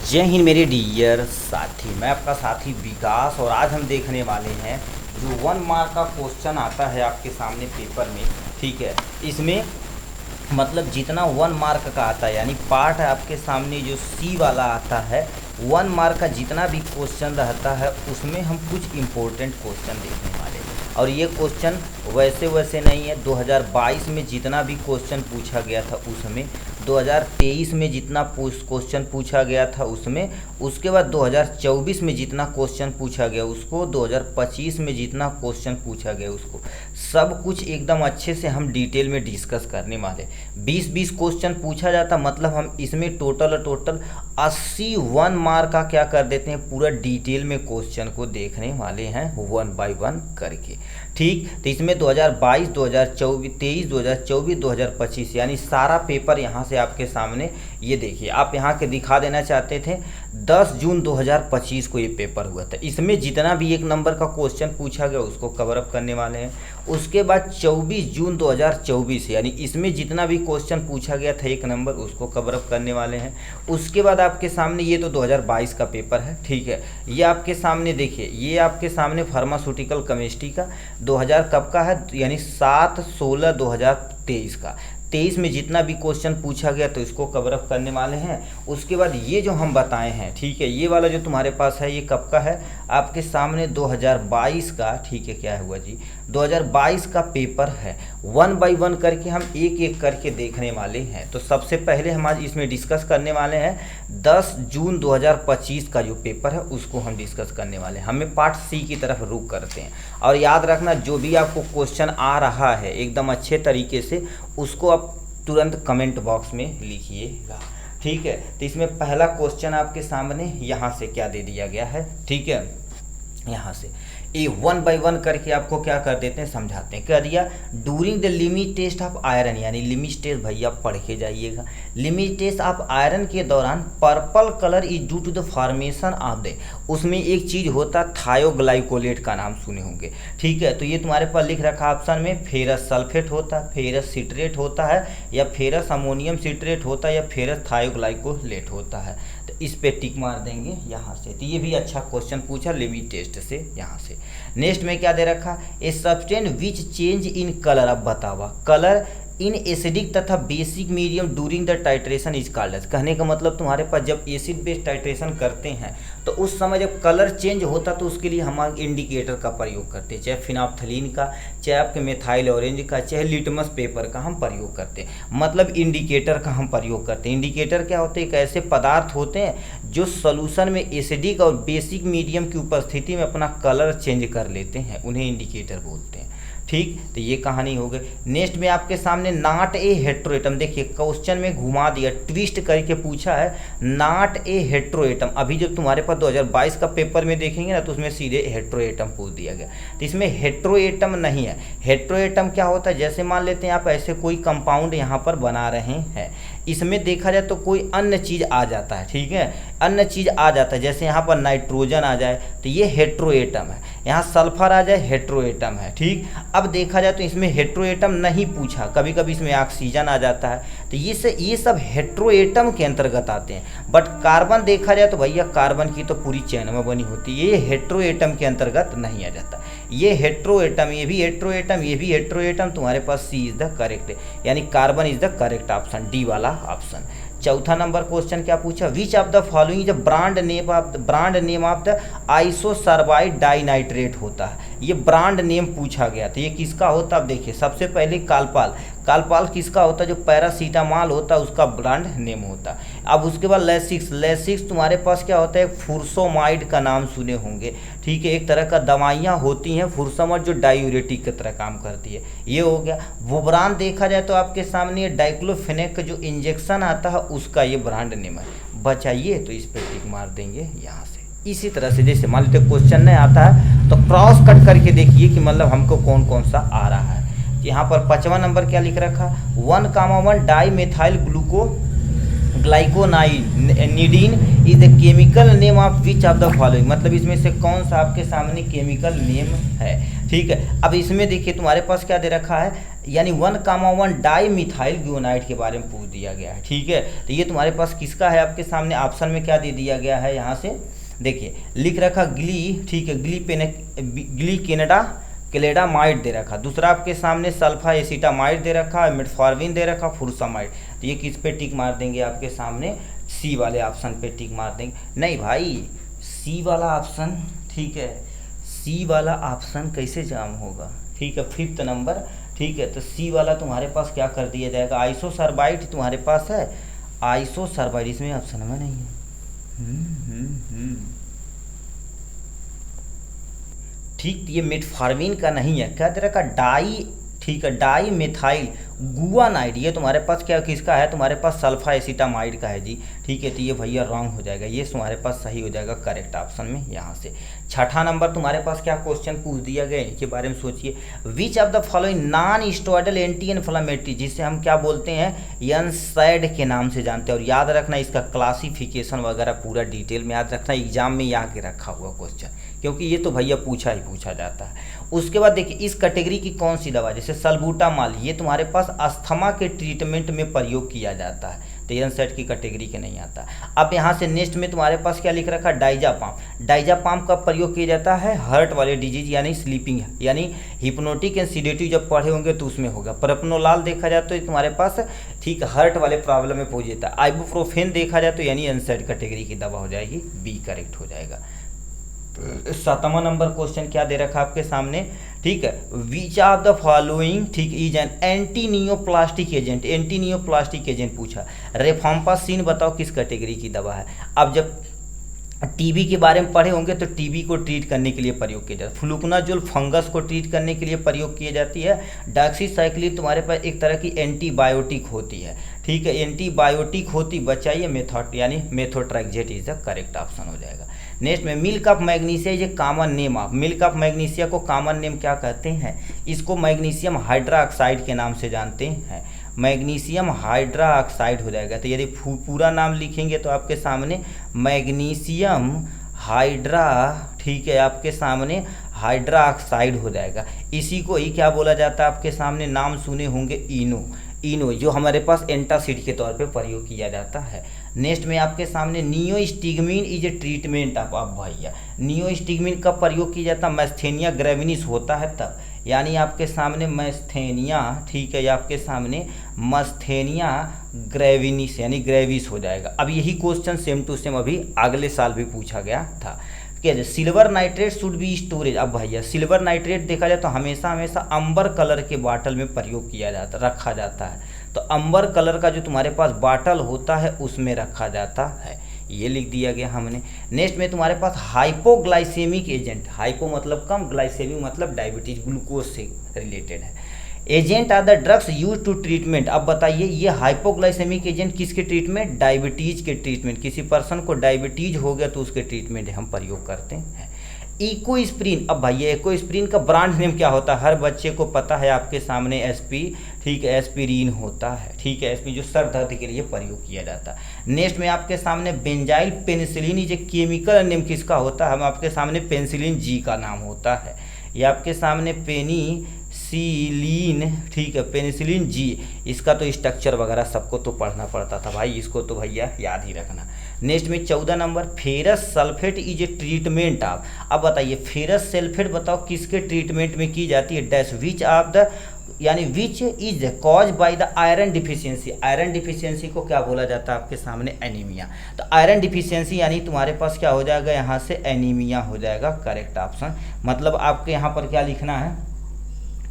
जय हिंद मेरे डियर साथी, मैं आपका साथी विकास। और आज हम देखने वाले हैं जो 1 मार्क का क्वेश्चन आता है आपके सामने पेपर में। ठीक है, इसमें मतलब जितना 1 मार्क का आता है, यानी पार्ट है आपके सामने जो सी वाला आता है, 1 मार्क का जितना भी क्वेश्चन रहता है उसमें हम कुछ इम्पोर्टेंट क्वेश्चन देखने वाले हैं। और ये क्वेश्चन वैसे नहीं है। 2022 में जितना भी क्वेश्चन पूछा गया था उसमें, 2023 में जितना क्वेश्चन पूछा गया था उसमें, उसके बाद 2024 में जितना क्वेश्चन पूछा गया उसको, 2025 में जितना क्वेश्चन पूछा गया उसको, सब कुछ एकदम अच्छे से हम डिटेल में डिस्कस करने वाले। 20-20 क्वेश्चन पूछा जाता, मतलब हम इसमें टोटल 81 मार्क का क्या कर देते हैं, पूरा डिटेल में क्वेश्चन को देखने वाले हैं 1 बाय 1 करके। ठीक, तो इसमें 2022, 2023, 2024, 2025 यानी सारा पेपर यहाँ से आपके सामने, ये देखिए आप यहाँ के दिखा देना चाहते थे 10 जून 2025 को ये पेपर हुआ था। इसमें जितना भी 1 नंबर का क्वेश्चन पूछा गया उसको कवर अप करने वाले हैं। उसके बाद 24 जून 2024 यानी इसमें जितना भी क्वेश्चन पूछा गया था 1 नंबर, उसको कवर अप करने वाले हैं। उसके बाद आपके सामने ये तो 2022 का पेपर है। ठीक है, ये आपके सामने देखिए, ये आपके सामने फार्मास्यूटिकल केमिस्ट्री का 2000 कब का है, यानी 7/16/2023 का। 23 में जितना भी क्वेश्चन पूछा गया तो इसको कवर अप करने वाले हैं। उसके बाद ये जो हम बताए हैं, ठीक है, ये वाला जो तुम्हारे पास है ये कब का है, आपके सामने 2022 का। ठीक है, क्या हुआ जी, 2022 का पेपर है। 1 बाय 1 करके हम एक एक करके देखने वाले हैं। तो सबसे पहले हम आज इसमें डिस्कस करने वाले हैं 10 जून 2025 का जो पेपर है उसको हम डिस्कस करने वाले हैं। हमें पार्ट सी की तरफ रुक करते हैं। और याद रखना, जो भी आपको क्वेश्चन आ रहा है एकदम अच्छे तरीके से उसको आप तुरंत कमेंट बॉक्स में लिखिएगा। ठीक है, तो इसमें पहला क्वेश्चन आपके सामने यहाँ से क्या दे दिया गया है। ठीक है, यहाँ से ये 1 बाय 1 करके आपको क्या कर देते हैं, समझाते हैं। क्या दिया, during the limit test of iron, यानी लिमिट टेस्ट भैया पढ़ के जाइएगा। लिमिट टेस्ट ऑफ आयरन के दौरान purple colour is due to the formation of the, उसमें एक चीज़ होता है थायोग्लाइकोलेट का नाम सुने होंगे। ठीक है, तो ये तुम्हारे पास लिख रखा ऑप्शन में फेरस सल्फेट होता है, फेरस सिट्रेट होता है, या फेरस अमोनियम सिट्रेट होता है, या फेरस थायोग्लाइकोलेट होता है। तो इस पे टिक मार देंगे यहाँ से। तो ये भी अच्छा क्वेश्चन पूछा लिमिट टेस्ट से यहाँ से। नेक्स्ट में क्या दे रखा, a substance which change in colour. अब बतावा, कलर इन एसिडिक तथा basic medium during the titration is called as. कहने का मतलब तुम्हारे पास जब एसिड बेस टाइट्रेशन करते हैं तो उस समय जब कलर चेंज होता तो उसके लिए हम इंडिकेटर का प्रयोग करते हैं, चाहे फिनाप्थलीन का, चाहे आपके मेथाइल ऑरेंज का, चाहे लिटमस पेपर का हम प्रयोग करते हैं। मतलब इंडिकेटर का हम प्रयोग करते हैं। इंडिकेटर क्या होते हैं, एक ऐसे पदार्थ होते हैं जो सोल्यूशन में एसिडिक और बेसिक मीडियम की उपस्थिति में अपना कलर चेंज कर लेते हैं, उन्हें इंडिकेटर बोलते हैं। ठीक, तो ये कहानी हो गई। नेक्स्ट में आपके सामने नॉट ए हेट्रोएटम, देखिए क्वेश्चन में घुमा दिया, ट्विस्ट करके पूछा है नॉट ए हेट्रोएटम। अभी जब तुम्हारे पास 2022 का पेपर में देखेंगे ना तो उसमें सीधे हेट्रोएटम पूछ दिया गया, तो इसमें हेट्रोएटम नहीं है। हेट्रोएटम क्या होता है, जैसे मान लेते हैं आप ऐसे कोई कंपाउंड यहाँ पर बना रहे हैं, इसमें देखा जाए तो कोई अन्य चीज़ आ जाता है। ठीक है, अन्य चीज़ आ जाता है, जैसे यहाँ पर नाइट्रोजन आ जाए तो ये हेट्रोएटम है, यहाँ सल्फर आ जाए हेट्रोएटम है। ठीक, अब देखा जाए तो इसमें हेट्रोएटम नहीं पूछा, कभी कभी इसमें ऑक्सीजन आ जाता है, तो ये सब हेट्रोएटम के अंतर्गत आते हैं। बट कार्बन देखा जाए तो भैया कार्बन की तो पूरी चैन में बनी होती है, ये हेट्रोएटम के अंतर्गत नहीं आ जाता। ये हेट्रोएटम, ये भी हेट्रोएटम, ये भी हेट्रोएटम, तुम्हारे पास सी इज द करेक्ट, यानी carbon is the correct option, D वाला ऑप्शन। चौथा नंबर क्वेश्चन क्या पूछा, विच ऑफ द फॉलोइंग जो brand name of the isosorbide dinitrate होता है, ये ब्रांड नेम पूछा गया था, ये किसका होता है। अब देखिए सबसे पहले कालपाल, कालपाल किसका होता है, जो पैरासीटामॉल होता है उसका ब्रांड नेम होता है। अब उसके बाद लेसिक्स, लेसिक्स तुम्हारे पास क्या होता है, फुरसोमाइड का नाम सुने होंगे। ठीक है, एक तरह का दवाइयाँ होती हैं फुरसोमाइड जो डायूरेटिक की तरह काम करती है, ये हो गया। वोब्रान देखा जाए तो आपके सामने डाइक्लोफेनेक का जो इंजेक्शन आता है उसका ये ब्रांड नेम है। बचाइए तो इस पर टिक मार देंगे यहाँ से। इसी तरह से जैसे मान लेते क्वेश्चन नहीं आता है तो क्रॉस कट करके देखिए कि मतलब हमको कौन कौन सा आ रहा है। यहाँ पर 5वां नंबर क्या लिख रखा, 1,1 di methyl gluco glyconidine is the chemical name of which of the following, मतलब इसमें से कौन सा आपके सामने केमिकल नेम है। ठीक है, अब इसमें देखिए तुम्हारे पास क्या दे रखा है, यानी 1,1 डाई मिथाइल गुआनाइड के बारे में पूछ दिया गया है। ठीक है, तो ये तुम्हारे पास किसका है, आपके सामने ऑप्शन में क्या दे दिया गया है, यहाँ से देखिए लिख रखा ग्ली, ठीक है, ग्ली क्लेडामाइड दे रखा। दूसरा आपके सामने सल्फा एसिटामाइड दे रखा, मेटफॉर्मिन दे रखा, फुरसामाइड। तो ये किस पे टिक मार देंगे, आपके सामने सी वाले ऑप्शन पे टिक मार देंगे। नहीं भाई, सी वाला ऑप्शन, ठीक है, सी वाला ऑप्शन कैसे जाम होगा, ठीक है, 5th नंबर, ठीक है, तो सी वाला तुम्हारे पास क्या कर दिया जाएगा, आइसोसर्बाइड तुम्हारे पास है, आइसोसर्बाइड इसमें ऑप्शन में नहीं है। ठीक, ये मेटफॉर्मिन का नहीं है, क्या तरह का डाई, ठीक है, डाई मिथाइल गुआनाइड, ये तुम्हारे पास क्या किसका है, तुम्हारे पास सल्फा एसिटामाइड का है जी। ठीक है, तो ये भैया रॉन्ग हो जाएगा, ये तुम्हारे पास सही हो जाएगा करेक्ट ऑप्शन में यहाँ से। 6ठा नंबर तुम्हारे पास क्या क्वेश्चन पूछ दिया गया, इनके बारे में सोचिए। विच of the following non steroidal anti inflammatory, जिसे हम क्या बोलते हैं, NSAID के नाम से जानते हैं। और याद रखना इसका क्लासिफिकेशन वगैरह पूरा डिटेल में याद रखना, एग्जाम में यहाँ के रखा हुआ क्वेश्चन, क्योंकि ये तो भैया पूछा ही पूछा जाता है। उसके बाद देखिए इस कैटेगरी की कौन सी दवा, जैसे सल्बूटामाल, ये तुम्हारे पास अस्थमा के ट्रीटमेंट में प्रयोग किया जाता है, तो NSAID की कैटेगरी के नहीं आता। अब यहाँ से नेक्स्ट में तुम्हारे पास क्या लिख रखा, डाइजापाम। डाइजापाम का प्रयोग किया जाता है हार्ट वाले डिजीज यानी स्लीपिंग, यानी हिप्नोटिक एंड सीडेटिव जब पढ़े होंगे तो उसमें होगा। प्रपनोलाल देखा जाए तो तुम्हारे पास, ठीक, हार्ट वाले प्रॉब्लम में पहुँच जाता है। आइबुप्रोफेन देखा जाए तो यानी NSAID कैटेगरी की दवा हो जाएगी, बी करेक्ट हो जाएगा। 7वां नंबर क्वेश्चन क्या दे रखा आपके सामने, ठीक है, विच ऑफ द फॉलोइंग, ठीक, is an anti neoplastic agent, anti neoplastic agent पूछा। रेफाम्पासिन बताओ किस कैटेगरी की दवा है। अब जब टीबी के बारे में पढ़े होंगे तो टीबी को ट्रीट करने के लिए प्रयोग किया जाता है। फ्लूकनाजोल फंगस को ट्रीट करने के लिए प्रयोग की जाती है। डॉक्सीसाइक्लिन तुम्हारे पास एक तरह की एंटीबायोटिक होती है, ठीक है, एंटीबायोटिक होती, बचाइए मेथड यानी मेथोट्रैक्जेट इज द करेक्ट ऑप्शन हो जाएगा। नेक्स्ट में milk of magnesia is a common name of, milk of magnesia को कॉमन नेम क्या कहते हैं, इसको मैग्नीशियम हाइड्रोक्साइड के नाम से जानते हैं, मैग्नीशियम हाइड्रोक्साइड हो जाएगा। तो यदि पूरा नाम लिखेंगे तो आपके सामने मैग्नीशियम हाइड्रा, ठीक है, आपके सामने हाइड्रोक्साइड हो जाएगा। इसी को ही क्या बोला जाता है, आपके सामने नाम सुने होंगे इनो, जो हमारे पास एंटासिड के तौर पे प्रयोग किया जाता है। नेक्स्ट में आपके सामने neostigmine is a treatment of भैया, नियोस्टिग्मिन का प्रयोग किया जाता है, मैस्थेनिया ग्रेविनिस होता है तब, यानी आपके सामने मैस्थेनिया, ठीक है, आपके सामने मैस्थेनिया ग्रेविनिस यानी ग्रेविस हो जाएगा। अब यही क्वेश्चन सेम टू सेम अभी अगले साल भी पूछा गया था। क्या है, silver nitrate should be storage. अब भैया सिल्वर नाइट्रेट देखा जाए तो हमेशा अंबर कलर के बाटल में प्रयोग किया जाता, रखा जाता है, तो अंबर कलर का जो तुम्हारे पास बाटल होता है उसमें रखा जाता है, ये लिख दिया गया हमने। नेक्स्ट में तुम्हारे पास हाइपोग्लाइसेमिक एजेंट, हाइपो मतलब कम, ग्लाइसेमिक मतलब डायबिटीज, ग्लूकोज से रिलेटेड है। Agent are the drugs use to treatment. अब बताइए ये हाइपोग्लाइसेमिक एजेंट किसके ट्रीटमेंट, डायबिटीज के ट्रीटमेंट, किसी पर्सन को डायबिटीज हो गया तो उसके ट्रीटमेंट हम प्रयोग करते हैं। इकोस्प्रिन, अब भैया इकोस्प्रिन का ब्रांड नेम क्या होता है, हर बच्चे को पता है, आपके सामने एसपी, ठीक है, एस्पिरिन होता है, ठीक है, एसपी जो सर दर्द के लिए प्रयोग किया जाता है। नेक्स्ट में आपके सामने बेंजाइल पेनिसिलिन, जो केमिकल नेम किसका होता है, हम आपके सामने पेनिसिलिन जी का नाम होता है, ये आपके सामने पेनिसिलिन, ठीक है, पेनिसिलिन जी, इसका तो स्ट्रक्चर वगैरह सबको तो पढ़ना पड़ता था भाई, इसको तो भैया याद ही रखना। नेक्स्ट में 14 number ferrous sulphate is a treatment of. अब बताइए फेरस सल्फेट बताओ किसके ट्रीटमेंट में की जाती है, डैश विच ऑफ द, यानी which is cause by the iron deficiency. Iron deficiency को क्या बोला जाता है, आपके सामने एनीमिया। तो आयरन डिफिशियंसी यानी तुम्हारे पास क्या हो जाएगा, यहाँ से एनीमिया हो जाएगा करेक्ट ऑप्शन। मतलब आपके यहाँ पर क्या लिखना है,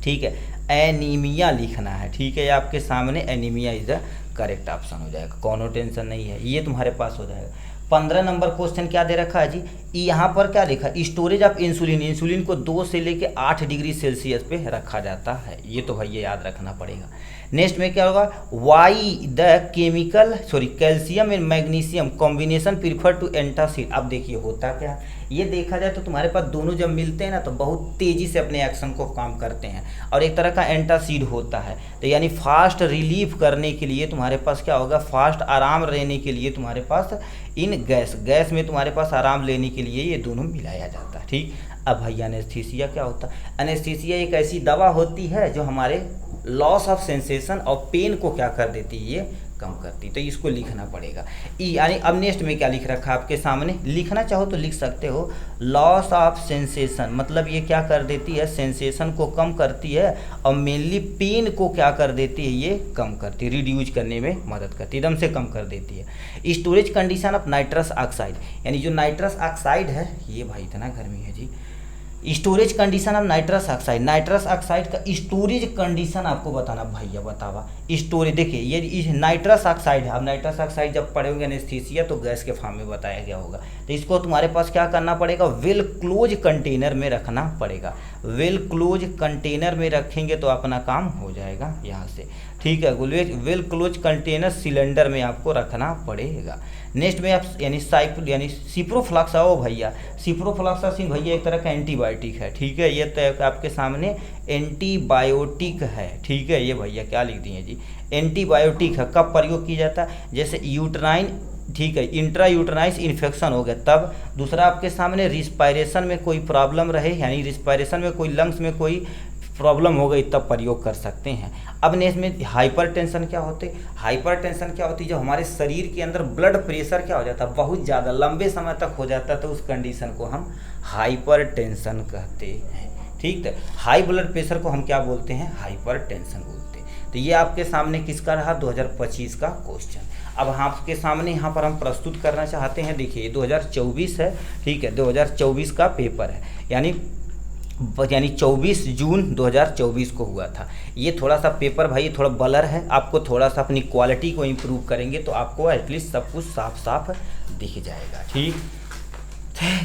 ठीक है, एनीमिया लिखना है, ठीक है, आपके सामने anaemia is the correct option हो जाएगा, कोनो टेंशन नहीं है, ये तुम्हारे पास हो जाएगा। 15 नंबर क्वेश्चन क्या दे रखा है जी, यहाँ पर क्या लिखा, स्टोरेज ऑफ इंसुलिन, इंसुलिन को 2 से लेके 8 डिग्री सेल्सियस पे रखा जाता है, ये तो भैया याद रखना पड़ेगा। नेक्स्ट में क्या होगा, why the chemical calcium and magnesium combination prefer to antacid. अब देखिए होता क्या, ये देखा जाए तो तुम्हारे पास दोनों जब मिलते हैं ना तो बहुत तेज़ी से अपने एक्शन को काम करते हैं, और एक तरह का एंटासिड होता है, तो यानी फास्ट रिलीफ करने के लिए तुम्हारे पास क्या होगा, फास्ट आराम रहने के लिए तुम्हारे पास इन गैस में तुम्हारे पास आराम लेने के लिए ये दोनों मिलाया जाता है, ठीक। अब भैया एनेस्थीसिया क्या होता है, एनेस्थीसिया एक ऐसी दवा होती है जो हमारे लॉस ऑफ सेंसेशन और पेन को क्या कर देती है, ये कम करती। तो इसको लिखना पड़ेगा। यानी अब नेक्स्ट में क्या लिख रखा आपके सामने, लिखना चाहो तो लिख सकते हो, लॉस ऑफ सेंसेशन मतलब ये क्या कर देती है, सेंसेशन को कम करती है और मेनली पेन को क्या कर देती है, ये कम करती है, रिड्यूज करने में मदद करती है, एकदम से कम कर देती है। Storage condition of nitrous oxide, यानी जो नाइट्रस ऑक्साइड है, ये भाई इतना गर्मी है जी, storage condition of nitrous oxide का स्टोरेज कंडीशन आपको बताना भैया, बतावा स्टोरेज। देखिए ये नाइट्रस ऑक्साइड है, अब नाइट्रस ऑक्साइड जब पढ़े होंगे एनेस्थीसिया तो गैस के फॉर्म में बताया गया होगा, तो इसको तुम्हारे पास क्या करना पड़ेगा, वेल क्लोज कंटेनर में रखना पड़ेगा। वेल क्लोज कंटेनर में रखेंगे तो अपना काम हो जाएगा यहाँ से, ठीक है। वेल क्लोज कंटेनर सिलेंडर में आपको रखना पड़ेगा। नेक्स्ट में आप यानी सिप्रोफ्लॉक्सा, ओ भैया सिप्रोफ्लॉक्सासिन भैया एक तरह का एंटीबायोटिक है, ठीक है। ये तो आपके सामने एंटीबायोटिक है, ठीक है। ये भैया क्या लिख दिए जी, एंटीबायोटिक है। कब प्रयोग किया जाता है, जैसे यूट्राइन, ठीक है, इंट्रा यूट्राइस इन्फेक्शन हो गया तब। दूसरा आपके सामने रिस्पायरेशन में कोई प्रॉब्लम रहे, यानी रिस्पायरेशन में कोई लंग्स में कोई प्रॉब्लम हो गई तब प्रयोग कर सकते हैं। अब नेक्स्ट में हाइपरटेंशन क्या होते, हाइपरटेंशन क्या होती है, जब हमारे शरीर के अंदर ब्लड प्रेशर क्या हो जाता है, बहुत ज़्यादा लंबे समय तक हो जाता है, तो उस कंडीशन को हम हाइपरटेंशन कहते हैं, ठीक है। हाई ब्लड प्रेशर को हम क्या बोलते हैं, हाइपरटेंशन बोलते हैं। तो ये आपके सामने किसका रहा, 2025 का क्वेश्चन। अब आपके सामने यहाँ पर हम प्रस्तुत करना चाहते हैं, देखिए 2024 है, ठीक है, 2024 का पेपर है, यानी 24 जून 2024 को हुआ था। ये थोड़ा सा पेपर भाई थोड़ा ब्लर है, आपको थोड़ा सा अपनी क्वालिटी को इम्प्रूव करेंगे तो आपको एटलीस्ट सब कुछ साफ साफ दिख जाएगा, ठीक।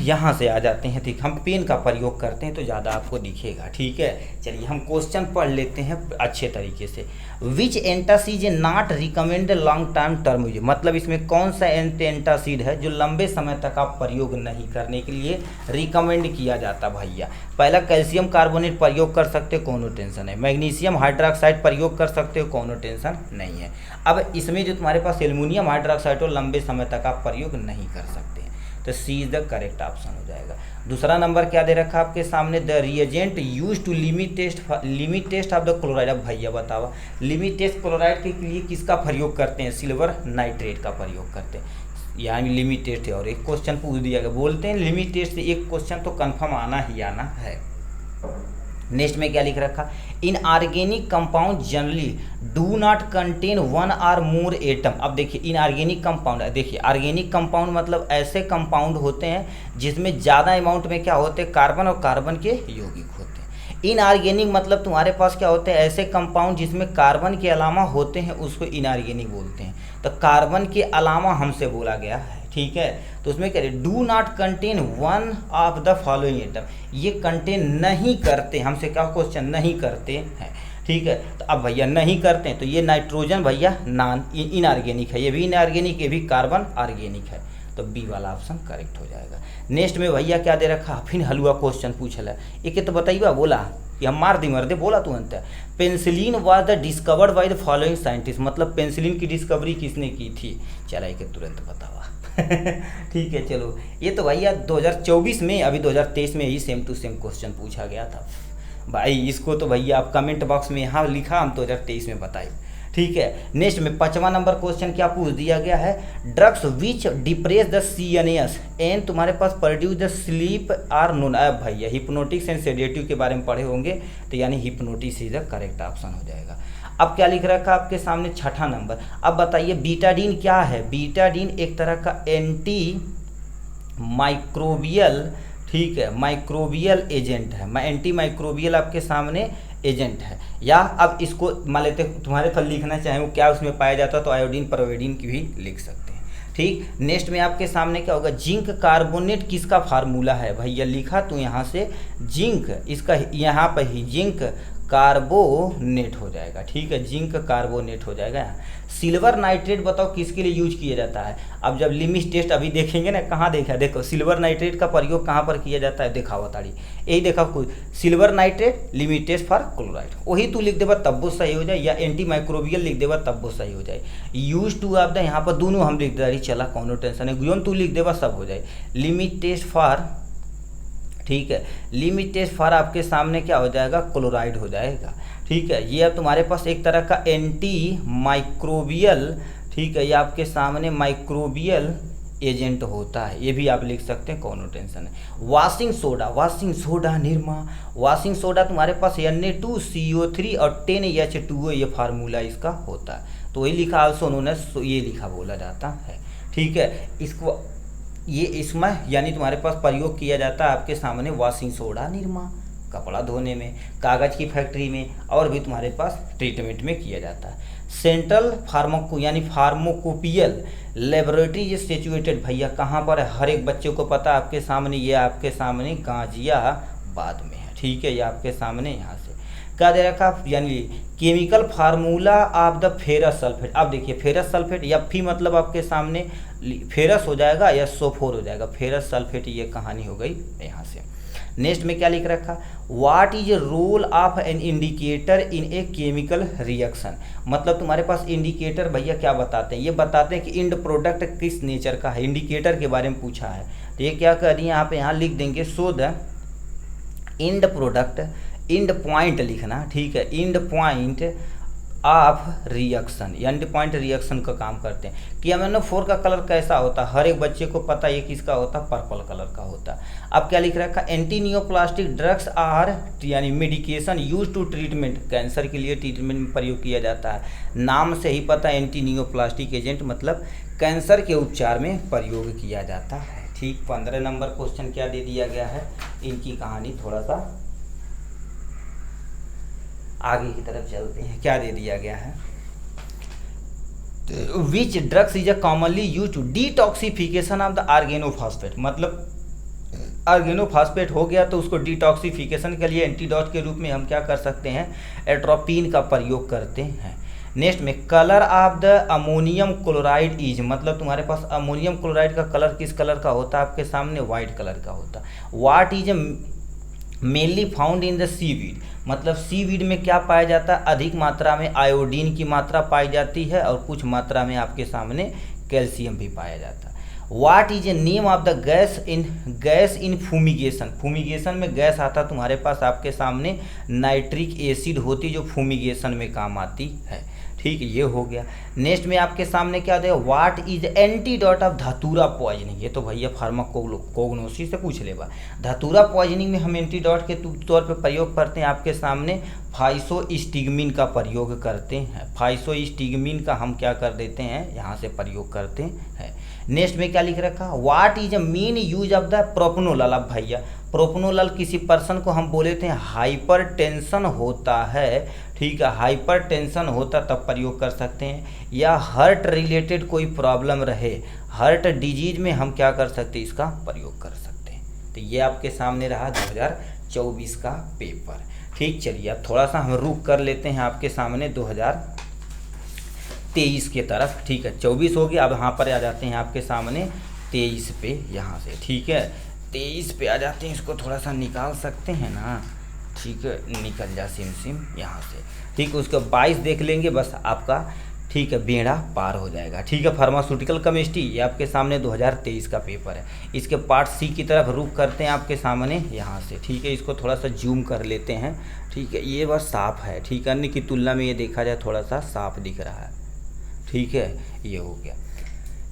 यहाँ से आ जाते हैं, ठीक, हम पेन का प्रयोग करते हैं तो ज़्यादा आपको दिखेगा, ठीक है। चलिए हम क्वेश्चन पढ़ लेते हैं अच्छे तरीके से। Which antacid not recommend long term use, मतलब इसमें कौन सा एंटासिड है जो लंबे समय तक आप प्रयोग नहीं करने के लिए रिकमेंड किया जाता भैया। पहला कैल्शियम कार्बोनेट प्रयोग कर सकते हो, कोनो टेंशन है। मैग्नीशियम हाइड्रोक्साइड प्रयोग कर सकते हो, कोनो टेंशन नहीं है। अब इसमें जो तुम्हारे पास एल्युमिनियम हाइड्रोक्साइड हो, लंबे समय तक आप प्रयोग नहीं कर सकते, तो C is the correct option हो जाएगा। दूसरा नंबर क्या दे रखा आपके सामने, the reagent use to limit test of the chloride. अब भैया बतावा लिमिट टेस्ट क्लोराइड के लिए किसका प्रयोग करते हैं, सिल्वर नाइट्रेट का प्रयोग करते हैं, यानी लिमिट टेस्ट है। और एक क्वेश्चन पूछ दिया गया, बोलते हैं लिमिट टेस्ट से एक क्वेश्चन तो कन्फर्म आना ही आना है। नेक्स्ट में क्या लिख रखा, inorganic compound generally do not contain one or more atom. अब देखिए इन ऑर्गेनिक कंपाउंड, देखिए ऑर्गेनिक कंपाउंड मतलब ऐसे कंपाउंड होते हैं जिसमें ज़्यादा अमाउंट में क्या होते हैं, कार्बन और कार्बन के यौगिक होते हैं। इनऑर्गेनिक मतलब तुम्हारे पास क्या होते हैं, ऐसे कंपाउंड जिसमें कार्बन के अलावा होते हैं, उसको इनऑर्गेनिक बोलते हैं। तो कार्बन के अलावा हमसे बोला गया है, ठीक है। तो उसमें कह रहे do not contain one of the following atom, ये कंटेन नहीं करते, हमसे क्या क्वेश्चन नहीं करते हैं, ठीक है। तो अब भैया नहीं करते हैं तो ये नाइट्रोजन भैया नॉन इनऑर्गेनिक है, ये भी इनऑर्गेनिक, ये भी कार्बन ऑर्गेनिक है, तो बी वाला ऑप्शन करेक्ट हो जाएगा। नेक्स्ट में भैया क्या दे रखा, फिर हलवा क्वेश्चन पूछल है, एक तो बताइए बोला कि हम मार दी मर्दे, बोला तू अंत penicillin was the discovered by the following scientist, मतलब पेंसिलिन की डिस्कवरी किसने की थी, चला एक तुरंत बतावा। ठीक है, चलो ये तो भैया 2024 में, अभी 2023 में ही सेम टू सेम क्वेश्चन पूछा गया था भाई। इसको तो भैया आप कमेंट बॉक्स में यहाँ लिखा, हम 2023 में बताए, ठीक है। नेक्स्ट में 5वां नंबर क्वेश्चन क्या पूछ दिया गया है, drugs which depress the CNS and तुम्हारे पास produce the sleep are known. अब भैया हिप्नोटिक्स एंड सेडेटिव के बारे में पढ़े होंगे, तो यानी hypnotics is the correct option हो जाएगा। अब क्या लिख रखा आपके सामने 6ठा नंबर, अब बताइए बीटाडीन क्या है। बीटाडीन एक तरह का एंटी माइक्रोबियल, ठीक है, माइक्रोबियल एजेंट है, एंटी माइक्रोबियल आपके सामने एजेंट है। या अब इसको मान लेते तुम्हारे पर लिखना चाहें वो क्या उसमें पाया जाता है, तो आयोडीन प्रोवेडीन की भी लिख सकते हैं, ठीक। नेक्स्ट में आपके सामने क्या होगा, जिंक कार्बोनेट किसका फार्मूला है भैया, लिखा तो यहाँ से जिंक, इसका यहाँ पर ही जिंक कार्बोनेट हो जाएगा, ठीक है, जिंक कार्बोनेट हो जाएगा। यहाँ सिल्वर नाइट्रेट बताओ किसके लिए यूज किया जाता है। अब जब लिमिट टेस्ट अभी देखेंगे ना, कहाँ देखा, देखो सिल्वर नाइट्रेट का प्रयोग कहाँ पर किया जाता है, देखा बताड़ी यही देखा कुछ, silver nitrate limit test for chloride, वही तू लिख देगा तब वो सही हो जाए, या एंटी माइक्रोबियल लिख देगा तब वो सही हो जाए। यूज टू आप यहाँ पर दोनों हम लिख दे, चला कोनो टेंशन है, गुन तू लिख देगा सब हो जाए। लिमिट टेस्ट फॉर ठीक है। लिमिटेड फॉर आपके सामने क्या हो जाएगा, क्लोराइड हो जाएगा। ठीक है, ये अब तुम्हारे पास एक तरह का एंटी माइक्रोबियल, ठीक है, ये आपके सामने माइक्रोबियल एजेंट होता है, ये भी आप लिख सकते हैं, कोनो टेंशन है। Washing soda Nirma, washing soda तुम्हारे पास Na2CO3 और 10H2O ये फार्मूला इसका होता है, तो वही लिखा आल्सो नोन एज, ये लिखा बोला जाता है। ठीक है, इसको ये इसमें यानी तुम्हारे पास प्रयोग किया जाता है आपके सामने वॉशिंग सोडा निरमा, कपड़ा धोने में, कागज़ की फैक्ट्री में, और भी तुम्हारे पास ट्रीटमेंट में किया जाता है। सेंट्रल फार्माको यानी फार्माकोपियल लेबोरेटरी ये सिचुएटेड भैया कहाँ पर है, हर एक बच्चे को पता है आपके सामने, ये आपके सामने गाजियाबाद में है। ठीक है, ये आपके सामने यहाँ से क्या दे रखा, यानी chemical formula of the ferrous sulphate. अब देखिए फेरस सल्फेट, या फी मतलब आपके सामने फेरस हो जाएगा या सोफोर हो जाएगा, फेरस सल्फेट, ये कहानी हो गई यहाँ से। नेक्स्ट में क्या लिख रखा, what is role of an indicator in a chemical reaction. मतलब तुम्हारे पास इंडिकेटर भैया क्या बताते हैं, ये बताते हैं कि इंड प्रोडक्ट किस नेचर का है, इंडिकेटर के बारे में पूछा है। तो ये क्या कर दिए यहाँ पे, यहाँ लिख देंगे so the end product, end point लिखना, ठीक है, end point of reaction, end point reaction का काम करते हैं। कि MnO4 का कलर कैसा होता है, हर एक बच्चे को पता है ये किसका होता है, पर्पल कलर का होता है। अब क्या लिख रखा, एंटी नियोप्लास्टिक ड्रग्स आर यानी medication use to treatment, cancer के लिए ट्रीटमेंट में प्रयोग किया जाता है। नाम से ही पता है एंटी नियोप्लास्टिक एजेंट मतलब कैंसर के उपचार में प्रयोग किया जाता है। ठीक, 15 नंबर क्वेश्चन क्या दे दिया गया है, इनकी कहानी थोड़ा सा आगे की तरफ चलते हैं। क्या दे दिया गया है, which drugs is a commonly use to detoxification of the organophosphate. मतलब ऑर्गेनोफॉस्फेट हो गया तो उसको डिटॉक्सिफिकेशन के लिए एंटीडोट के रूप में हम क्या कर सकते हैं, एट्रोपिन का प्रयोग करते हैं। नेक्स्ट में colour of the ammonium chloride is, मतलब तुम्हारे पास अमोनियम क्लोराइड का कलर किस कलर का होता है, आपके सामने व्हाइट कलर का होता है। What is mainly found in the seaweed, मतलब सीवीड में क्या पाया जाता है, अधिक मात्रा में आयोडीन की मात्रा पाई जाती है और कुछ मात्रा में आपके सामने कैल्शियम भी पाया जाता है। What is a name of the gas in fumigation, fumigation में गैस आता तुम्हारे पास आपके सामने नाइट्रिक एसिड होती जो फूमिगेशन में काम आती है। ठीक, ये हो गया। नेक्स्ट में आपके सामने क्या देगा, व्हाट इज एंटीडोट ऑफ धतूरा पॉइजनिंग, ये तो भैया फार्माकोग्नोसिस से पूछ लेगा। धतूरा पॉइजनिंग में हम एंटीडोट के तौर पे प्रयोग करते हैं, आपके सामने फाइसोस्टिग्मिन का प्रयोग करते हैं। फाइसोस्टिग्मिन का हम क्या कर देते हैं, यहाँ से प्रयोग करते हैं। नेक्स्ट में क्या लिख रखा, what is a main use of the propranolol. अब भैया प्रोपनोलल किसी पर्सन को हम बोले थे हाइपर टेंशन होता है, ठीक है, हाइपर टेंशन होता तब प्रयोग कर सकते हैं, या हार्ट रिलेटेड कोई प्रॉब्लम रहे, हार्ट डिजीज में हम क्या कर सकते हैं, इसका प्रयोग कर सकते हैं। तो ये आपके सामने रहा 2024 का पेपर। ठीक, चलिए अब थोड़ा सा हम रुक कर लेते हैं आपके सामने 2023 के तरफ। ठीक है, 24 हो गया, अब यहाँ पर आ जाते हैं आपके सामने 23 पे, यहाँ से। ठीक है, 23 पे आ जाते हैं, इसको थोड़ा सा निकाल सकते हैं ना, ठीक है, निकल जा सिम यहाँ से। ठीक है, उसका 22 देख लेंगे बस आपका, ठीक है, बेड़ा पार हो जाएगा। ठीक है, फार्मास्यूटिकल केमिस्ट्री ये आपके सामने 2023 का पेपर है। इसके पार्ट सी की तरफ रुक करते हैं आपके सामने यहाँ से। ठीक है, इसको थोड़ा सा जूम कर लेते हैं। ठीक है, ये बस साफ है, ठीक है, अन्य की तुलना में ये देखा जाए थोड़ा सा साफ दिख रहा है। ठीक है, ये हो गया।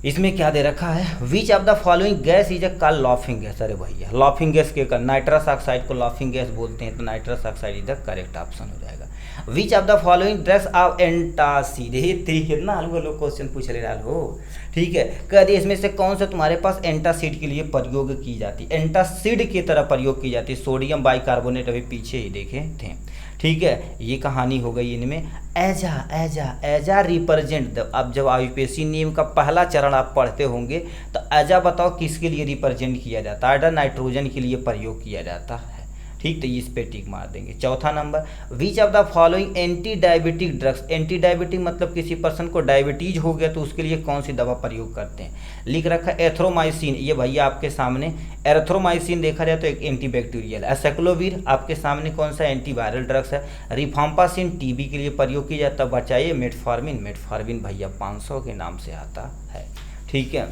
इसमें क्या दे रखा है, विच of the following gas is a called laughing gas. अरे भैया लाफिंग गैस के नाइट्रस ऑक्साइड को लाफिंग गैस बोलते हैं, तो nitrous oxide is the correct option हो जाएगा। विच of the following drugs of antacid, कितना हल्का लोग क्वेश्चन पूछ ले रहा हो। ठीक है, कह दिए इसमें से कौन सा तुम्हारे पास एंटासिड के लिए प्रयोग की जाती है, एंटासिड की तरह प्रयोग की जाती है। सोडियम बाइकार्बोनेट अभी पीछे ही देखे थे। ठीक है, ये कहानी हो गई इनमें। एजा रिप्रेजेंट, अब जब आईयूपीएससी नियम का पहला चरण आप पढ़ते होंगे तो एजा बताओ किसके लिए रिप्रेजेंट किया जाता है, नाइट्रोजन के लिए प्रयोग किया जाता है। ठीक, तो इस पे टिक मार देंगे। चौथा number, which of the following anti diabetic drugs, anti diabetic मतलब किसी पर्सन को डायबिटीज हो गया तो उसके लिए कौन सी दवा प्रयोग करते हैं। लिख रखा एथ्रोमाइसिन, ये भैया आपके सामने एरिथ्रोमाइसिन देखा जाए तो एक एंटीबैक्टीरियल। एसाइक्लोविर आपके सामने कौन सा एंटीवायरल ड्रग्स है। रिफाम्पासिन टीबी के लिए प्रयोग किया जाता है। बचाइए मेटफॉर्मिन भैया 500 के नाम से आता है। ठीक है,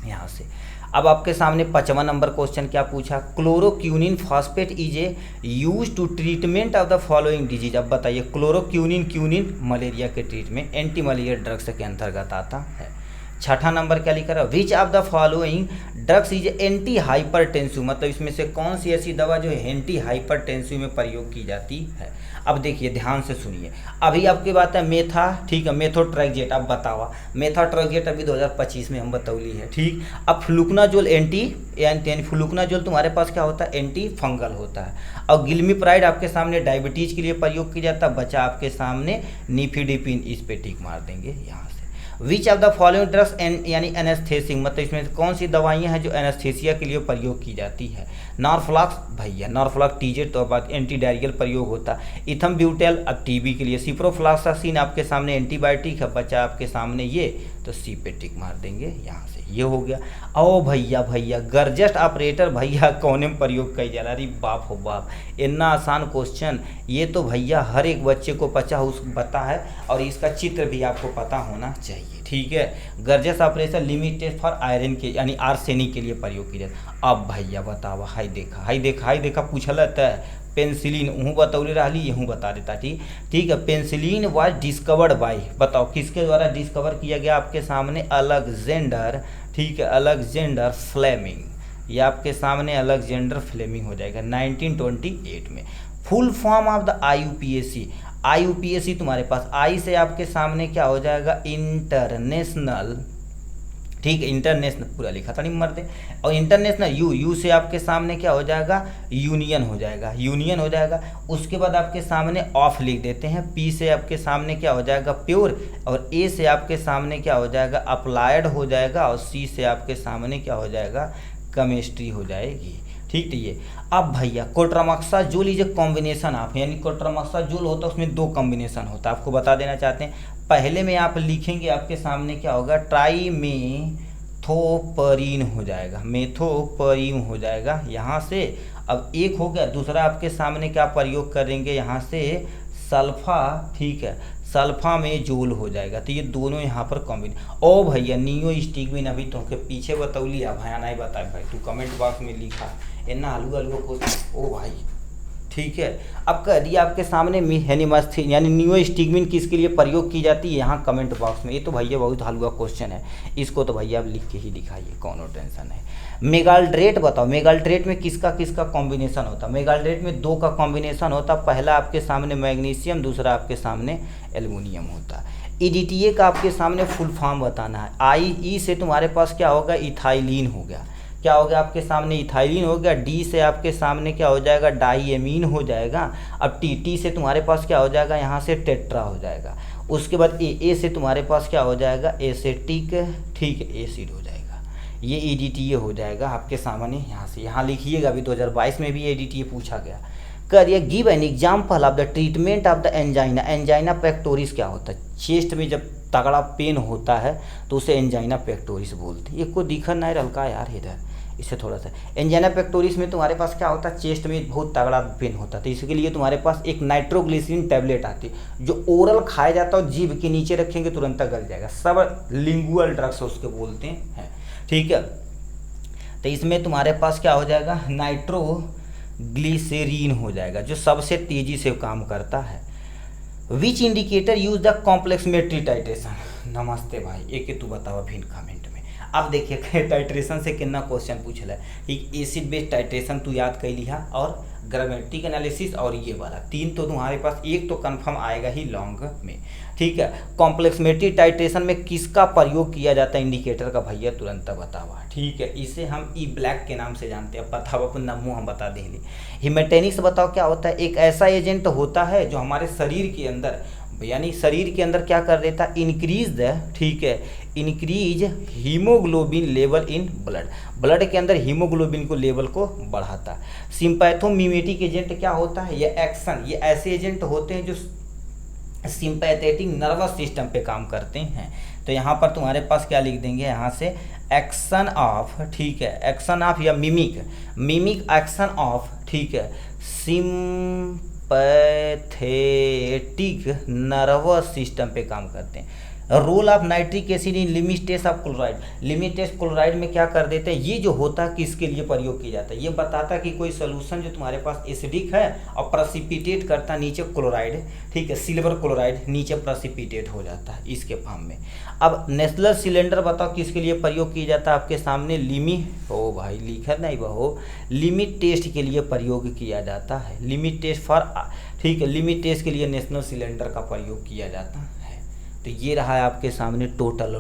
यहाँ से अब आपके सामने 55 नंबर क्वेश्चन क्या पूछा, chloroquine phosphate is a use to treatment of the following disease. अब बताइए क्लोरोक्यूनिन मलेरिया के ट्रीटमेंट एंटी मलेरिया ड्रग्स के अंतर्गत आता है। छठा नंबर क्या लिखा रहा, which of the following drugs is anti hypertensive, मतलब इसमें से कौन सी ऐसी दवा जो है एंटी हाइपरटेंसिव में प्रयोग की जाती है। अब देखिए ध्यान से सुनिए, अभी आपकी बात है मेथा, ठीक है, मेथोट्रेक्जेट। अब बतावा मेथोट्रेक्जेट अभी 2025 में हम बतौली है, ठीक। अब फ्लुकनाजोल यानी फ्लुकनाजोल तुम्हारे पास क्या होता है, एंटी फंगल होता है। और गिल्मीप्राइड आपके सामने डायबिटीज के लिए प्रयोग किया जाता है। बचा आपके सामने निफिडिपिन, इस पे टिक मार देंगे यहाँ से। विच ऑफ द फॉलोइंग ड्रग्स यानी एनेस्थेसिक, मतलब इसमें कौन सी दवाइयाँ हैं जो एनेस्थेसिया के लिए प्रयोग की जाती है। नॉर्फ्लॉक्स, भैया नॉर्फ्लॉक्स टीजेट तो बाद एंटी डायरियल प्रयोग होता है। इथम ब्यूटेल अब टीबी के लिए। सिप्रोफ्लॉक्सासिन आपके सामने एंटीबायोटिक है। बचा आपके सामने ये, तो सी पे टिक मार देंगे यहाँ से, ये हो गया। ओ भैया गर्जस्ट ऑपरेटर भैया कौन में प्रयोग कई जाला, अरे बाप हो बाप, इतना आसान क्वेश्चन, ये तो भैया हर एक बच्चे को पता है और इसका चित्र भी आपको पता होना चाहिए, ठीक है। गर्जस्ट ऑपरेशन लिमिटेड फॉर आयरन के यानी आर्सेनिक के लिए प्रयोग की जाए। अब भैया बतावा, हाई देखा पूछल है पेंसिलिन, वहूँ बतौले रही, यहूँ बता देता, ठीक है। पेंसिलिन वाज डिस्कवर्ड बाय, बताओ किसके द्वारा डिस्कवर किया गया, आपके सामने अलेक्जेंडर, ठीक है, अलेक्जेंडर फ्लेमिंग। ये आपके सामने अलेक्जेंडर फ्लेमिंग हो जाएगा 1928 में। Full form of the IUPAC तुम्हारे पास आई से आपके सामने क्या हो जाएगा, इंटरनेशनल, ठीक है, इंटरनेशनल पूरा लिखा था नहीं मर्दे, और इंटरनेशनल यू से आपके सामने क्या हो जाएगा, यूनियन हो जाएगा। उसके बाद आपके सामने ऑफ लिख देते हैं। पी से आपके सामने क्या हो जाएगा, प्योर, और ए से आपके सामने क्या हो जाएगा, अप्लाइड हो जाएगा, और सी से आपके सामने क्या हो जाएगा, केमिस्ट्री हो जाएगी, ठीक। तो ये अब भैया कोट्रामक्साजोल इज ए कॉम्बिनेशन ऑफ, यानी कोट्रामक्साजोल होता है उसमें दो कॉम्बिनेशन होता है, आपको बता देना चाहते हैं। पहले में आप लिखेंगे आपके सामने क्या होगा, ट्राइमेथोपरीन हो जाएगा, मेथोपरीन हो जाएगा यहाँ से। अब एक हो गया, दूसरा आपके सामने क्या प्रयोग करेंगे यहाँ से, सल्फा, ठीक है, सल्फा में जोल हो जाएगा। तो ये दोनों यहाँ पर कॉम्बिन। ओ भैया नियोस्टिग्मिन अभी तो के पीछे बतौली, अब भैया नहीं बताए भाई, तू कमेंट बॉक्स में लिखा इतना आलू को, ओ भाई, ठीक है। अब कह दिया आपके सामने हेनिमस्थीन यानी नियोस्टिग्मिन किसके लिए प्रयोग की जाती है, यहाँ कमेंट बॉक्स में। ये तो भैया बहुत हलवा क्वेश्चन है, इसको तो भैया आप लिख के ही दिखाइए, कौन टेंशन है। मेगाल्ट्रेट बताओ, मेगाल्ट्रेट में किसका कॉम्बिनेशन होता है, मेगाल्ट्रेट में दो का कॉम्बिनेशन होता है। पहला आपके सामने मैग्नीशियम, दूसरा आपके सामने एल्युमिनियम होता है। EDTA का आपके सामने फुल फॉर्म बताना है। IE से तुम्हारे पास क्या होगा, इथाइलिन हो गया, क्या हो गया आपके सामने, इथाइलिन हो गया। D से आपके सामने क्या हो जाएगा, डाईएमीन हो जाएगा। अब TT से तुम्हारे पास क्या हो जाएगा, यहाँ से टेट्रा हो जाएगा। उसके बाद AA से तुम्हारे पास क्या हो जाएगा, एसेटिक, ठीक है, एसिड हो जाएगा। ये EDTA हो जाएगा आपके सामने यहाँ से, यहाँ लिखिएगा, अभी 2022 में भी EDTA पूछा गया। करिए give an example of the treatment of the angina, angina pectoris क्या होता है, चेस्ट में जब तगड़ा पेन होता है तो उसे एंजाइना पेक्टोरिस बोलते हैं। ये को दिखा नहीं रहा यार इधर, इससे थोड़ा सा। एंजाइना पेक्टोरिस में तुम्हारे पास क्या होता है, चेस्ट में बहुत तगड़ा पेन होता है, तो इसके लिए तुम्हारे पास एक नाइट्रोग्लिसरीन टैबलेट आती है, जो ओरल खाया जाता है, जीभ के नीचे रखेंगे तुरंत गल जाएगा। सब लिंगुअल ड्रग्स उसके बोलते हैं, ठीक है। तो इसमें तुम्हारे पास क्या हो जाएगा, नाइट्रोग्लिसरीन हो जाएगा, जो सबसे तेजी से काम करता है। विच इंडिकेटर यूज द कॉम्प्लेक्समेट्री टाइट्रेशन, नमस्ते भाई, एक तू बताओ भिन्न कमेंट में। अब देखिए टाइट्रेशन से कितना क्वेश्चन पूछल है, ठीक। एसिड बेस्ड टाइट्रेशन तू याद कर लिया, और ग्रामेटिक एनालिसिस, और ये वाला तीन तो तुम्हारे पास एक तो कंफर्म आएगा ही लॉन्ग में, ठीक है। कॉम्प्लेक्समेट्री टाइट्रेशन में किसका प्रयोग किया जाता है इंडिकेटर का, भैया तुरंत बतावा, ठीक है। इसे हम ई ब्लैक के नाम से जानते हैं, बताओ अपन नमो हम बता देंगे। हिमेटेनिक्स बताओ क्या होता है, एक ऐसा एजेंट होता है जो हमारे शरीर के अंदर, यानी शरीर के अंदर क्या कर देता है, इंक्रीज द, ठीक है, increase haemoglobin level in blood के अंदर हीमोग्लोबिन को लेवल को बढ़ाता है। सिंपैथोमिमेटिक एजेंट क्या होता है, ये एक्शन, ये ऐसे एजेंट होते हैं जो सिंपैथेटिक नर्वस सिस्टम पे काम करते हैं। तो यहाँ पर तुम्हारे पास क्या लिख देंगे, यहाँ से एक्शन ऑफ, ठीक है, एक्शन ऑफ या मिमिक एक्शन ऑफ, ठीक है, सिंपैथेटिक नर्वस सिस्टम पे काम करते हैं। Role of nitric acid in limit test of chloride. Limit test chloride में क्या कर देते हैं, ये जो होता है किसके लिए प्रयोग किया जाता है, ये बताता है कि कोई सोल्यूशन जो तुम्हारे पास एसिडिक है और प्रेसिपिटेट करता नीचे क्लोराइड, ठीक है, सिल्वर क्लोराइड नीचे प्रेसिपिटेट हो जाता है इसके फॉर्म में। अब नेशनल सिलेंडर बताओ किसके लिए प्रयोग किया जाता है, आपके सामने ओ भाई लिखा नहीं वो, लिमिट टेस्ट के लिए प्रयोग किया जाता है। लिमिट टेस्ट फॉर, ठीक है, लिमिट टेस्ट के लिए नेशनल सिलेंडर का प्रयोग किया जाता है। तो ये रहा है आपके सामने टोटल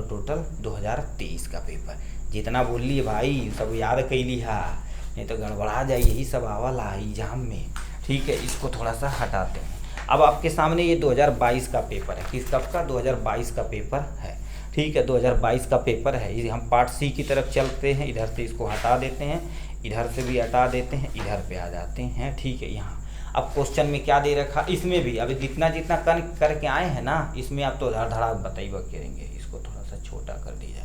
2023 का पेपर। जितना बोल लिए भाई सब याद कर लिया, नहीं तो गड़बड़ा जाए, यही सब आवाला एग्जाम में, ठीक है। इसको थोड़ा सा हटाते हैं। अब आपके सामने ये 2022 का पेपर है, किस कब का, 2022 का पेपर है, ठीक है, 2022 का पेपर है। ये हम पार्ट सी की तरफ चलते हैं, इधर से इसको हटा देते हैं, इधर से भी हटा देते हैं, इधर पे आ जाते हैं, ठीक है। यहाँ अब क्वेश्चन में क्या दे रखा, इसमें भी अभी जितना जितना करके आए हैं ना, इसमें आप तो धड़ा बताइए करेंगे। इसको थोड़ा सा छोटा कर दीजिए,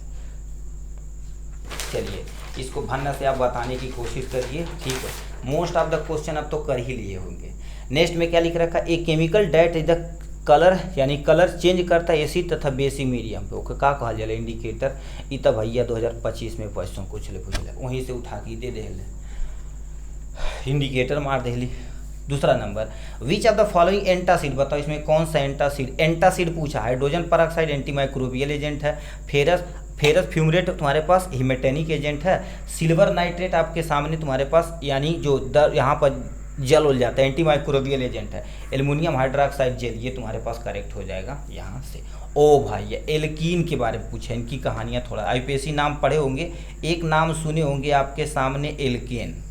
चलिए इसको भन्न से आप बताने की कोशिश करिए, ठीक है। मोस्ट ऑफ द क्वेश्चन अब तो कर ही लिए होंगे। नेक्स्ट में क्या लिख रखा, a chemical date is the colour, यानी कलर चेंज करता है एसिड तथा बेसिक मीडियम पे, ओके का कहल जाला इंडिकेटर। ई तब भैया 2025 में क्वेश्चन पूछले वहीं से उठा के दे दे इंडिकेटर मार देली। दूसरा number, which of the following antacid, बताओ इसमें कौन सा एंटासिड, एंटासिड पूछा, हाइड्रोजन परऑक्साइड एंटीमाइक्रोबियल एजेंट है, फेरस फ्यूमरेट तुम्हारे पास हिमेटेनिक एजेंट है, सिल्वर नाइट्रेट आपके सामने तुम्हारे पास यानी जो यहाँ पर जल उल जाता है एंटीमाइक्रोबियल एजेंट है, एल्युमिनियम हाइड्रोक्साइड जेल, ये तुम्हारे पास करेक्ट हो जाएगा यहाँ से। ओ भाई एल्कीन के बारे में पूछा, इनकी कहानियाँ थोड़ा आईपीएससी नाम पढ़े होंगे, एक नाम सुने होंगे आपके सामने एल्केन,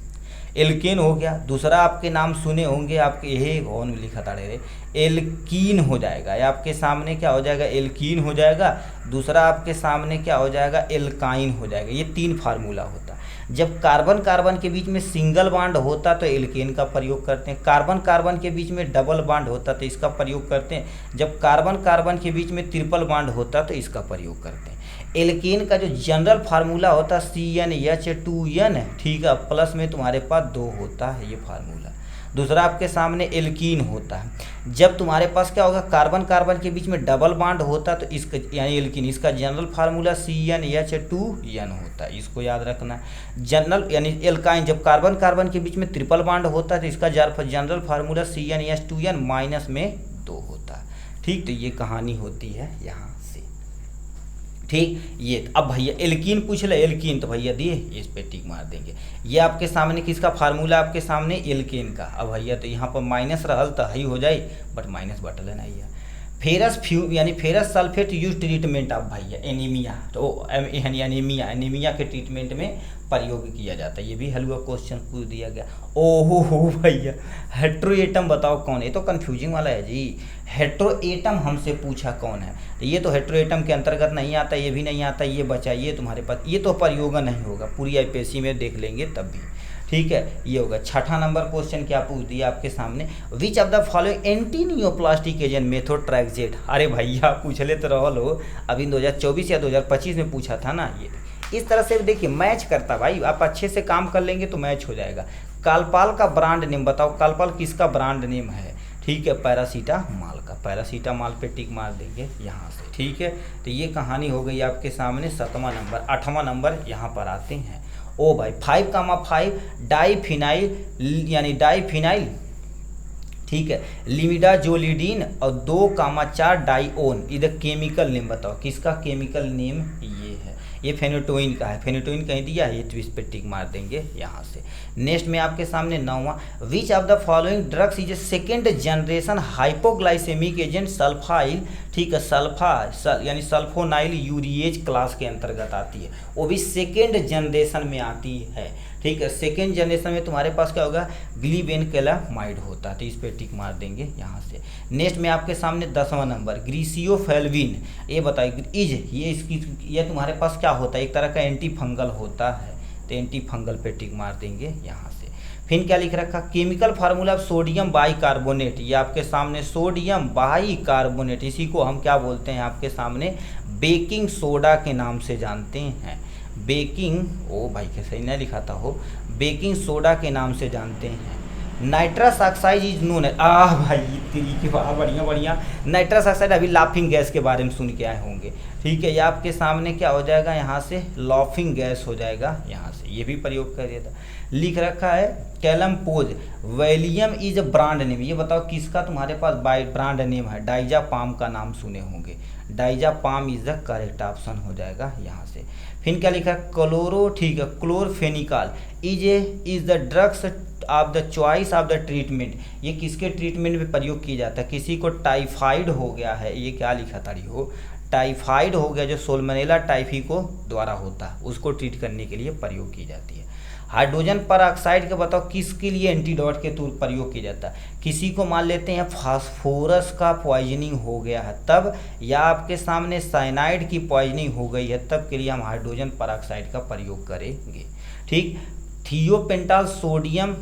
एल्केन हो गया। दूसरा आपके नाम सुने होंगे आपके, यही कौन लिखा था रे, एल्कीन हो जाएगा, या आपके सामने क्या हो जाएगा, एल्कीन हो जाएगा। दूसरा आपके सामने क्या हो जाएगा, एल्काइन हो जाएगा। ये 3 फार्मूला होता है। जब कार्बन कार्बन के बीच में सिंगल बॉन्ड होता तो एल्केन का प्रयोग करते हैं, कार्बन कार्बन के बीच में डबल बॉन्ड होता तो इसका प्रयोग करते हैं, जब कार्बन कार्बन के बीच में ट्रिपल बॉन्ड होता तो इसका प्रयोग करते हैं। एल्केन का जो जनरल फार्मूला होता है CnH2n, ठीक है, प्लस में तुम्हारे पास 2 होता है ये फार्मूला। दूसरा आपके सामने एल्कीन होता है, जब तुम्हारे पास क्या होगा, कार्बन कार्बन के बीच में डबल बॉन्ड होता तो इसका यानी एल्कीन, इसका जनरल फार्मूला CnH2n होता है, इसको याद रखना। जनरल यानी एल्काइन, जब कार्बन कार्बन के बीच में ट्रिपल बॉन्ड होता है तो इसका जनरल फार्मूला CnH2n माइनस में 2 होता है, ठीक। तो ये कहानी होती है यहाँ से, ठीक। ये अब भैया एल्कीन पूछ ले, एल्कीन तो भैया दिए, इस पे टिक मार देंगे। ये आपके सामने किसका फार्मूला, आपके सामने एल्केन का। अब भैया तो यहाँ पर माइनस रहल तो ही हो जाए, बट माइनस बटल है ना। ये फेरस यानी ferrous sulphate use treatment of भैया एनीमिया, तो यानी एनीमिया के ट्रीटमेंट में प्रयोग किया जाता है। ये भी हलवा क्वेश्चन पूछ दिया गया। ओहो हो भैया, हेट्रोएटम बताओ कौन है, तो कंफ्यूजिंग वाला है जी। हेट्रोएटम हमसे पूछा कौन है, तो ये तो हेट्रोएटम के अंतर्गत नहीं आता, ये भी नहीं आता, ये बचा, ये तुम्हारे पास, ये तो प्रयोग नहीं होगा, पूरी आईपीएससी में देख लेंगे तब भी, ठीक है। ये होगा। छठा नंबर क्वेश्चन क्या पूछ दिया आपके सामने, which of the following anti neoplastic agent methotrexate. अरे भैया पूछ ले तो रहो लो, अभी 2024 या 2025 में पूछा था ना। ये इस तरह से देखिए मैच करता भाई, आप अच्छे से काम कर लेंगे तो मैच हो जाएगा। कालपाल का ब्रांड नेम बताओ, कालपाल किसका ब्रांड नेम है, ठीक है, पैरासीटामॉल का। पैरासीटामॉल पे टिक मार देंगे यहाँ से, ठीक है। तो ये कहानी हो गई आपके सामने 7वां नंबर। 8वां नंबर यहाँ पर आते हैं। ओ भाई 5,5 डाईफिनाइल यानी डाईफिनाइल, ठीक है, लिमिडाजोलिडीन और 2,4 डाईओन, इधर केमिकल नेम बताओ, किसका केमिकल नेम ये है, ये फेनोटोइन का है। फेनोटोइन कहीं दिया है तो इस पर टिक मार देंगे यहाँ से। नेक्स्ट में आपके सामने 9वां, which of the following drugs is a second generation hypoglycemic agent sulfyl, ठीक है, यानी सल्फोनाइल यूरिएज क्लास के अंतर्गत आती है, वो भी सेकेंड जनरेशन में आती है, ठीक है। सेकेंड जनरेशन में तुम्हारे पास क्या होगा, ग्लिबेनकेलामाइड होता है, तो इस पर टिक मार देंगे यहाँ से। नेक्स्ट में आपके सामने 10वां नंबर, ग्रीसियोफेल्विन, ये बताइए ये तुम्हारे पास क्या होता है, एक तरह का एंटी फंगल होता है, तो एंटी फंगल पे टिक मार देंगे यहाँ से। फिर क्या लिख रखा, chemical formula of sodium bicarbonate, ये आपके सामने सोडियम बाइकार्बोनेट, इसी को हम क्या बोलते हैं आपके सामने, बेकिंग सोडा के नाम से जानते हैं। बेकिंग, ओ भाई के सही नहीं लिखा था हो, बेकिंग सोडा के नाम से जानते हैं। नाइट्रस ऑक्साइड इज नोन है, भाई तरीके बढ़िया बढ़िया। नाइट्रस ऑक्साइड अभी लाफिंग गैस के बारे में सुन के आए होंगे, ठीक है। ये आपके सामने क्या हो जाएगा, यहाँ से लाफिंग गैस हो जाएगा, यहाँ से ये भी प्रयोग कर दिया था। लिख रखा है कैलमपोज वैलियम इज ब्रांड नेम, ये बताओ किसका तुम्हारे पास ब्रांड नेम है, डाइजापाम का नाम सुने होंगे, diazepam is the correct option हो जाएगा यहाँ से। फिर क्या लिखा है क्लोरो, ठीक है, chloramphenicol is the drugs of the choice of the treatment, ये किसके ट्रीटमेंट में प्रयोग किया जाता है, किसी को टाइफाइड हो गया है, ये क्या लिखा था हो, टाइफाइड हो गया जो सोलमनेला टाइफिको द्वारा होता है, उसको ट्रीट करने के लिए प्रयोग की जाती है। हाइड्रोजन परऑक्साइड का बताओ किसके लिए एंटीडोट के तौर प्रयोग किया जाता है, किसी को मान लेते हैं फास्फोरस का पॉइजनिंग हो गया है तब, या आपके सामने साइनाइड की पॉइजनिंग हो गई है तब के लिए हम हाइड्रोजन परऑक्साइड का प्रयोग करेंगे, ठीक। थियोपेंटाल सोडियम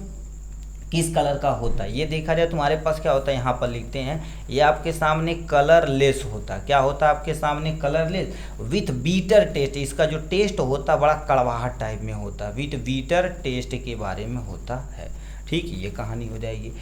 किस कलर का होता है, ये देखा जाए तुम्हारे पास क्या होता है, यहाँ पर लिखते हैं, ये आपके सामने कलरलेस होता है, क्या होता है आपके सामने कलरलेस विथ बीटर टेस्ट, इसका जो टेस्ट होता है बड़ा कड़वाहट टाइप में होता है, विथ बीटर टेस्ट के बारे में होता है, ठीक। ये कहानी हो जाएगी।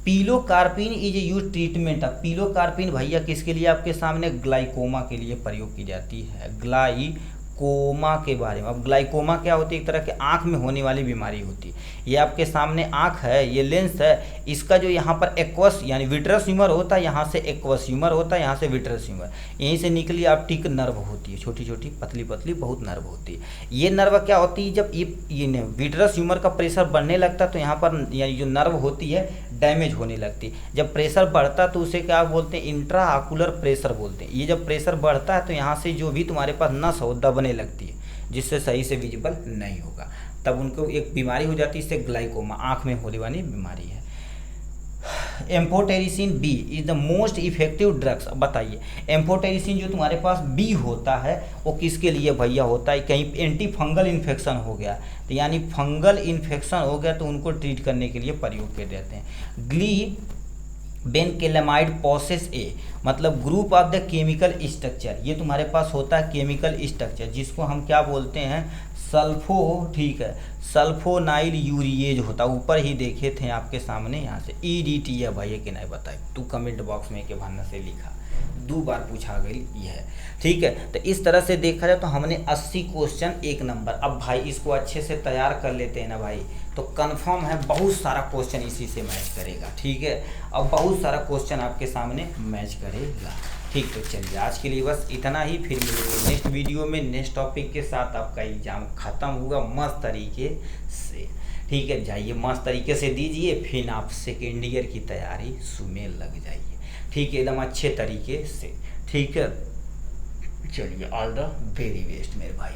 पीलोकार्पिन इज यूज ट्रीटमेंट, अब पीलोकार्पिन भैया किसके लिए आपके सामने, ग्लाइकोमा के लिए प्रयोग की जाती है, ग्लाइकोमा के बारे में। अब ग्लाइकोमा क्या होती है, एक तरह के आँख में होने वाली बीमारी होती है, ये आपके सामने आँख है, ये लेंस है, इसका जो यहाँ पर एक्वस यानी विट्रस ह्यूमर होता है, यहाँ से एक्वस ह्यूमर होता है, यहाँ से विट्रस ह्यूमर, यहीं से निकली ऑप्टिक नर्व होती है, छोटी छोटी पतली पतली बहुत नर्व होती है। ये नर्व क्या होती है, जब ये विट्रस ह्यूमर का प्रेशर बढ़ने लगता है तो यहाँ पर यानी जो नर्व होती है डैमेज होने लगती है, जब प्रेशर बढ़ता है तो उसे क्या बोलते हैं, इंट्रा आकुलर प्रेशर बोलते हैं। ये जब प्रेशर बढ़ता है तो यहाँ से जो भी तुम्हारे पास नस हो दबने लगती है, जिससे सही से विजिबल नहीं होगा, तब उनको एक बीमारी हो जाती है, इससे ग्लाइकोमा आँख में होने वाली बीमारी है। Amphotericin B is the most effective drugs, बताइए एम्फोटेरिसिन जो तुम्हारे पास बी होता है वो किसके लिए भैया होता है, कहीं एंटी फंगल इन्फेक्शन हो गया तो यानी फंगल इन्फेक्शन हो गया तो उनको ट्रीट करने के लिए प्रयोग कर देते हैं। ग्ली बेनकेलेमाइड प्रोसेस ए मतलब group of the chemical structure, ये तुम्हारे पास होता है केमिकल स्ट्रक्चर जिसको हम क्या बोलते हैं सल्फो, ठीक है, सल्फोनाइल यूरिएज होता है, ऊपर ही देखे थे आपके सामने, यहाँ से EDT है भैया कि नहीं बताए, तू कमेंट बॉक्स में के भाना से लिखा, 2 बार पूछा गई ये है, ठीक है। तो इस तरह से देखा जाए तो हमने 80 क्वेश्चन 1 नंबर, अब भाई इसको अच्छे से तैयार कर लेते हैं ना भाई, तो कंफर्म है बहुत सारा क्वेश्चन इसी से मैच करेगा, ठीक है। अब बहुत सारा क्वेश्चन आपके सामने मैच करेगा, ठीक। तो चलिए आज के लिए बस इतना ही, फिर मिलेंगे नेक्स्ट वीडियो में नेक्स्ट टॉपिक के साथ। आपका एग्जाम खत्म होगा मस्त तरीके से, ठीक है, जाइए मस्त तरीके से दीजिए, फिर आप सेकेंड ईयर की तैयारी में लग जाइए, ठीक है, एकदम अच्छे तरीके से, ठीक है। चलिए ऑल द वेरी बेस्ट मेरे भाई।